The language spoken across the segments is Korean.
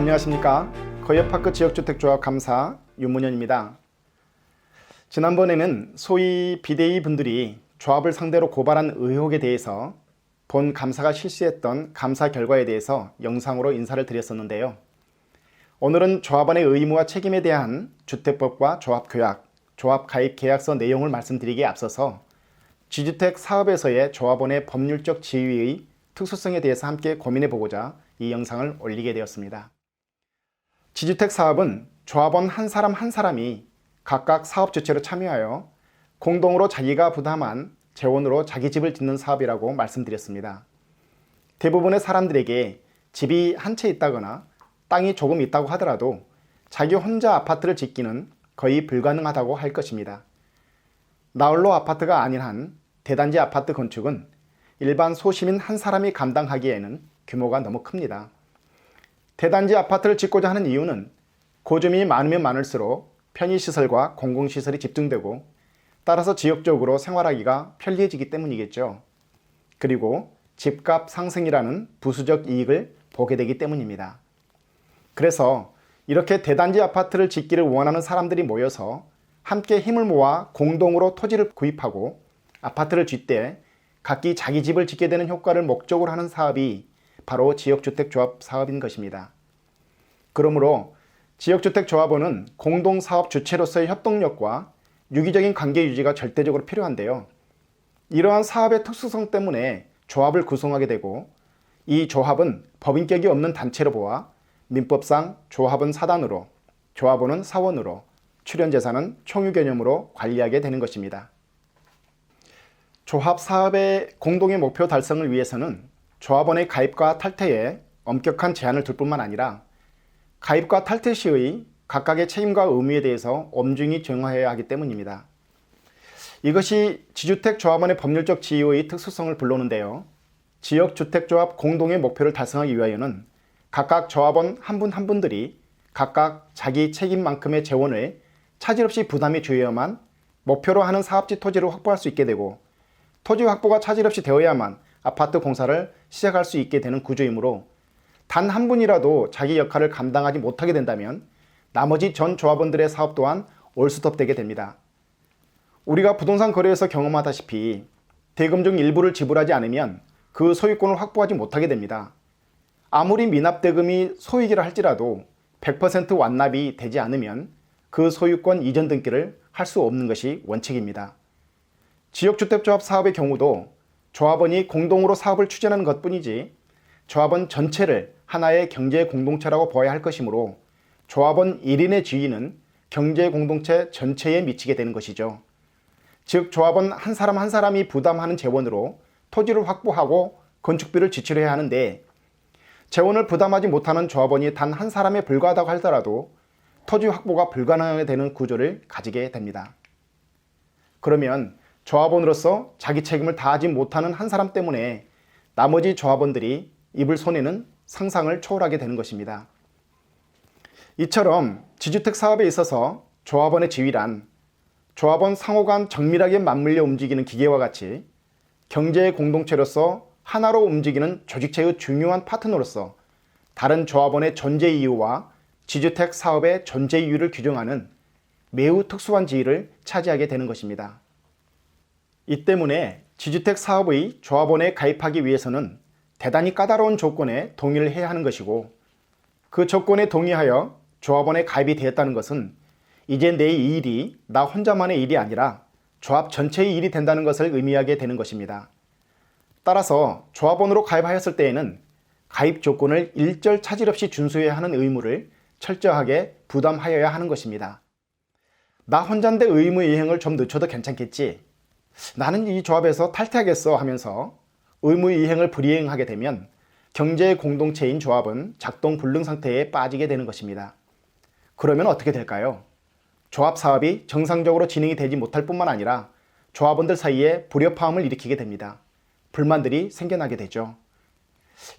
안녕하십니까. 거예파크 지역주택조합 감사 윤문현입니다. 지난번에는 소위 비대위 분들이 조합을 상대로 고발한 의혹에 대해서 본 감사가 실시했던 감사 결과에 대해서 영상으로 인사를 드렸었는데요. 오늘은 조합원의 의무와 책임에 대한 주택법과 조합규약, 조합가입계약서 내용을 말씀드리기에 앞서서 지주택 사업에서의 조합원의 법률적 지위의 특수성에 대해서 함께 고민해보고자 이 영상을 올리게 되었습니다. 지주택 사업은 조합원 한 사람 한 사람이 각각 사업 주체로 참여하여 공동으로 자기가 부담한 재원으로 자기 집을 짓는 사업이라고 말씀드렸습니다. 대부분의 사람들에게 집이 한 채 있다거나 땅이 조금 있다고 하더라도 자기 혼자 아파트를 짓기는 거의 불가능하다고 할 것입니다. 나홀로 아파트가 아닌 한 대단지 아파트 건축은 일반 소시민 한 사람이 감당하기에는 규모가 너무 큽니다. 대단지 아파트를 짓고자 하는 이유는 고주민이 많으면 많을수록 편의시설과 공공시설이 집중되고 따라서 지역적으로 생활하기가 편리해지기 때문이겠죠. 그리고 집값 상승이라는 부수적 이익을 보게 되기 때문입니다. 그래서 이렇게 대단지 아파트를 짓기를 원하는 사람들이 모여서 함께 힘을 모아 공동으로 토지를 구입하고 아파트를 짓되 각기 자기 집을 짓게 되는 효과를 목적으로 하는 사업이 바로 지역주택조합 사업인 것입니다. 그러므로 지역주택조합원은 공동사업 주체로서의 협동력과 유기적인 관계 유지가 절대적으로 필요한데요. 이러한 사업의 특수성 때문에 조합을 구성하게 되고 이 조합은 법인격이 없는 단체로 보아 민법상 조합은 사단으로, 조합원은 사원으로, 출연재산은 총유 개념으로 관리하게 되는 것입니다. 조합 사업의 공동의 목표 달성을 위해서는 조합원의 가입과 탈퇴에 엄격한 제한을 둘 뿐만 아니라 가입과 탈퇴 시의 각각의 책임과 의무에 대해서 엄중히 정하여야 하기 때문입니다. 이것이 지주택조합원의 법률적 지위의 특수성을 불러오는데요. 지역주택조합 공동의 목표를 달성하기 위하여는 각각 조합원 한 분 한 분들이 각각 자기 책임만큼의 재원을 차질 없이 부담해 주어야만 목표로 하는 사업지 토지를 확보할 수 있게 되고 토지 확보가 차질 없이 되어야만 아파트 공사를 시작할 수 있게 되는 구조이므로 단 한 분이라도 자기 역할을 감당하지 못하게 된다면 나머지 전 조합원들의 사업 또한 올스톱되게 됩니다. 우리가 부동산 거래에서 경험하다시피 대금 중 일부를 지불하지 않으면 그 소유권을 확보하지 못하게 됩니다. 아무리 미납대금이 소유이라 할지라도 100% 완납이 되지 않으면 그 소유권 이전 등기를 할 수 없는 것이 원칙입니다. 지역주택조합 사업의 경우도 조합원이 공동으로 사업을 추진하는 것뿐이지 조합원 전체를 하나의 경제 공동체라고 보아야 할 것이므로 조합원 1인의 지위는 경제 공동체 전체에 미치게 되는 것이죠. 즉 조합원 한 사람 한 사람이 부담하는 재원으로 토지를 확보하고 건축비를 지출해야 하는데 재원을 부담하지 못하는 조합원이 단 한 사람에 불과하다고 하더라도 토지 확보가 불가능하게 되는 구조를 가지게 됩니다. 그러면 조합원으로서 자기 책임을 다하지 못하는 한 사람 때문에 나머지 조합원들이 입을 손해는 상상을 초월하게 되는 것입니다. 이처럼 지주택 사업에 있어서 조합원의 지위란 조합원 상호 간 정밀하게 맞물려 움직이는 기계와 같이 경제의 공동체로서 하나로 움직이는 조직체의 중요한 파트너로서 다른 조합원의 존재 이유와 지주택 사업의 존재 이유를 규정하는 매우 특수한 지위를 차지하게 되는 것입니다. 이 때문에 지주택 사업의 조합원에 가입하기 위해서는 대단히 까다로운 조건에 동의를 해야 하는 것이고 그 조건에 동의하여 조합원에 가입이 되었다는 것은 이제 내 일이 나 혼자만의 일이 아니라 조합 전체의 일이 된다는 것을 의미하게 되는 것입니다. 따라서 조합원으로 가입하였을 때에는 가입 조건을 일절 차질 없이 준수해야 하는 의무를 철저하게 부담하여야 하는 것입니다. 나 혼자인데 의무 이행을 좀 늦춰도 괜찮겠지, 나는 이 조합에서 탈퇴하겠어 하면서 의무 이행을 불이행하게 되면 경제 공동체인 조합은 작동 불능 상태에 빠지게 되는 것입니다. 그러면 어떻게 될까요? 조합 사업이 정상적으로 진행이 되지 못할 뿐만 아니라 조합원들 사이에 불협화음을 일으키게 됩니다. 불만들이 생겨나게 되죠.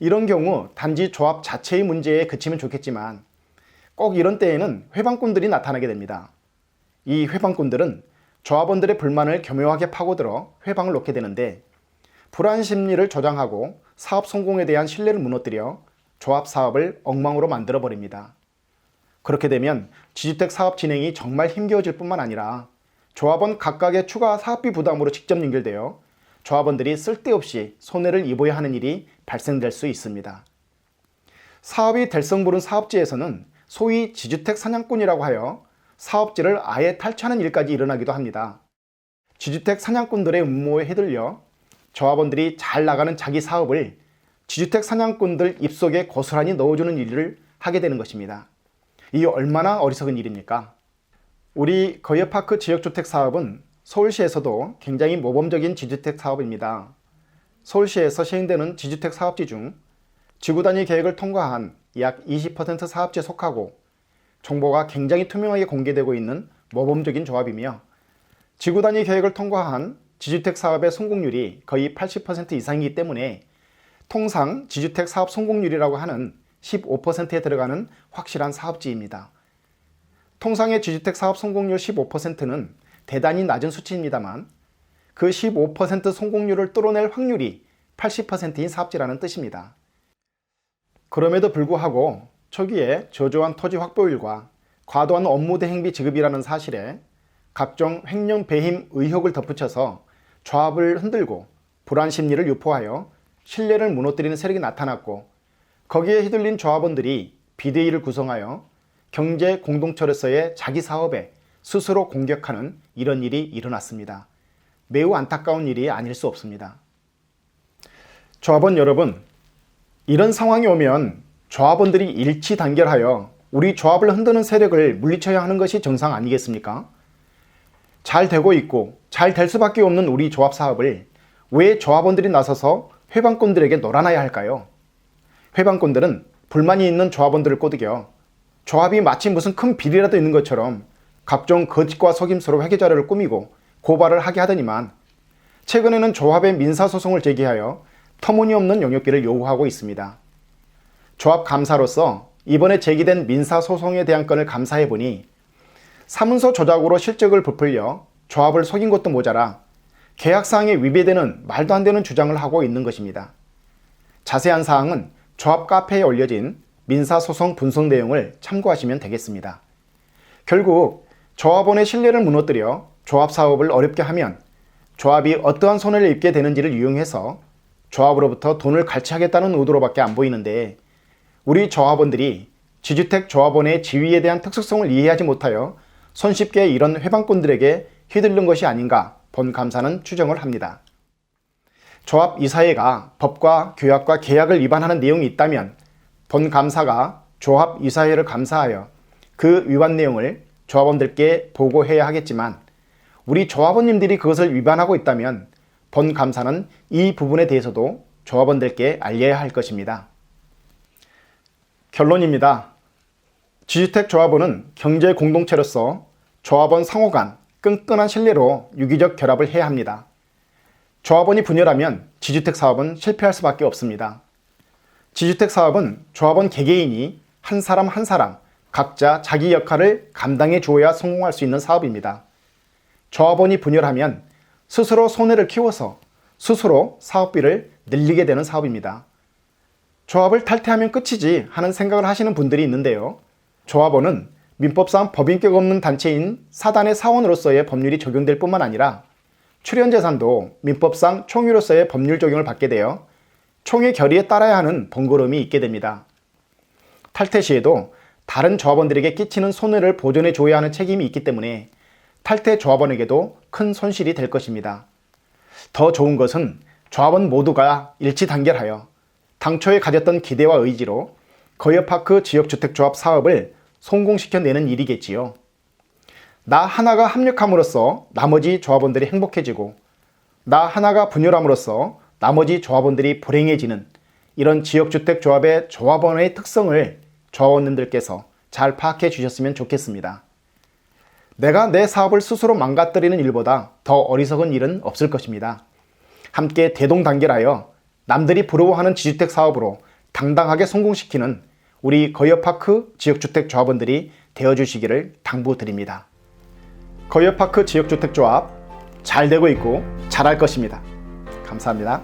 이런 경우 단지 조합 자체의 문제에 그치면 좋겠지만 꼭 이런 때에는 회방꾼들이 나타나게 됩니다. 이 회방꾼들은 조합원들의 불만을 교묘하게 파고들어 회방을 놓게 되는데 불안 심리를 조장하고 사업 성공에 대한 신뢰를 무너뜨려 조합 사업을 엉망으로 만들어 버립니다. 그렇게 되면 지주택 사업 진행이 정말 힘겨워질 뿐만 아니라 조합원 각각의 추가 사업비 부담으로 직접 연결되어 조합원들이 쓸데없이 손해를 입어야 하는 일이 발생될 수 있습니다. 사업이 될성부른 사업지에서는 소위 지주택 사냥꾼이라고 하여 사업지를 아예 탈취하는 일까지 일어나기도 합니다. 지주택 사냥꾼들의 음모에 휘둘려 조합원들이 잘 나가는 자기 사업을 지주택 사냥꾼들 입속에 고스란히 넣어주는 일을 하게 되는 것입니다. 이 얼마나 어리석은 일입니까? 우리 거여파크 지역주택 사업은 서울시에서도 굉장히 모범적인 지주택 사업입니다. 서울시에서 시행되는 지주택 사업지 중 지구단위 계획을 통과한 약 20% 사업지에 속하고 정보가 굉장히 투명하게 공개되고 있는 모범적인 조합이며 지구단위 계획을 통과한 지주택 사업의 성공률이 거의 80% 이상이기 때문에 통상 지주택 사업 성공률이라고 하는 15%에 들어가는 확실한 사업지입니다. 통상의 지주택 사업 성공률 15%는 대단히 낮은 수치입니다만 그 15% 성공률을 뚫어낼 확률이 80%인 사업지라는 뜻입니다. 그럼에도 불구하고 초기에 저조한 토지 확보율과 과도한 업무 대행비 지급이라는 사실에 각종 횡령 배임 의혹을 덧붙여서 조합을 흔들고 불안 심리를 유포하여 신뢰를 무너뜨리는 세력이 나타났고 거기에 휘둘린 조합원들이 비대위를 구성하여 경제 공동체로서의 자기 사업에 스스로 공격하는 이런 일이 일어났습니다. 매우 안타까운 일이 아닐 수 없습니다. 조합원 여러분, 이런 상황이 오면 조합원들이 일치단결하여 우리 조합을 흔드는 세력을 물리쳐야 하는 것이 정상 아니겠습니까? 잘 되고 있고 잘 될 수밖에 없는 우리 조합 사업을 왜 조합원들이 나서서 회방꾼들에게 놀아나야 할까요? 회방꾼들은 불만이 있는 조합원들을 꼬드겨 조합이 마치 무슨 큰 비리라도 있는 것처럼 각종 거짓과 속임수로 회계자료를 꾸미고 고발을 하게 하더니만 최근에는 조합의 민사소송을 제기하여 터무니없는 용역비를 요구하고 있습니다. 조합 감사로서 이번에 제기된 민사소송에 대한 건을 감사해보니 사문서 조작으로 실적을 부풀려 조합을 속인 것도 모자라 계약사항에 위배되는 말도 안 되는 주장을 하고 있는 것입니다. 자세한 사항은 조합 카페에 올려진 민사소송 분석 내용을 참고하시면 되겠습니다. 결국 조합원의 신뢰를 무너뜨려 조합 사업을 어렵게 하면 조합이 어떠한 손해를 입게 되는지를 이용해서 조합으로부터 돈을 갈취하겠다는 의도로밖에 안 보이는데 우리 조합원들이 지주택 조합원의 지위에 대한 특수성을 이해하지 못하여 손쉽게 이런 회방꾼들에게 휘둘른 것이 아닌가 본 감사는 추정을 합니다. 조합 이사회가 법과 규약과 계약을 위반하는 내용이 있다면 본 감사가 조합 이사회를 감사하여 그 위반 내용을 조합원들께 보고해야 하겠지만 우리 조합원님들이 그것을 위반하고 있다면 본 감사는 이 부분에 대해서도 조합원들께 알려야 할 것입니다. 결론입니다. 지주택 조합원은 경제 공동체로서 조합원 상호 간 끈끈한 신뢰로 유기적 결합을 해야 합니다. 조합원이 분열하면 지주택 사업은 실패할 수밖에 없습니다. 지주택 사업은 조합원 개개인이 한 사람 한 사람 각자 자기 역할을 감당해 주어야 성공할 수 있는 사업입니다. 조합원이 분열하면 스스로 손해를 키워서 스스로 사업비를 늘리게 되는 사업입니다. 조합을 탈퇴하면 끝이지 하는 생각을 하시는 분들이 있는데요. 조합원은 민법상 법인격 없는 단체인 사단의 사원으로서의 법률이 적용될 뿐만 아니라 출연재산도 민법상 총유로서의 법률 적용을 받게 되어 총의 결의에 따라야 하는 번거로움이 있게 됩니다. 탈퇴 시에도 다른 조합원들에게 끼치는 손해를 보존해 줘야 하는 책임이 있기 때문에 탈퇴 조합원에게도 큰 손실이 될 것입니다. 더 좋은 것은 조합원 모두가 일치 단결하여 당초에 가졌던 기대와 의지로 거여파크 지역주택조합 사업을 성공시켜내는 일이겠지요. 나 하나가 합력함으로써 나머지 조합원들이 행복해지고 나 하나가 분열함으로써 나머지 조합원들이 불행해지는 이런 지역주택조합의 조합원의 특성을 조합원님들께서 잘 파악해 주셨으면 좋겠습니다. 내가 내 사업을 스스로 망가뜨리는 일보다 더 어리석은 일은 없을 것입니다. 함께 대동단결하여 남들이 부러워하는 지주택 사업으로 당당하게 성공시키는 우리 거여파크 지역주택 조합원들이 되어주시기를 당부드립니다. 거여파크 지역주택조합 잘 되고 있고 잘할 것입니다. 감사합니다.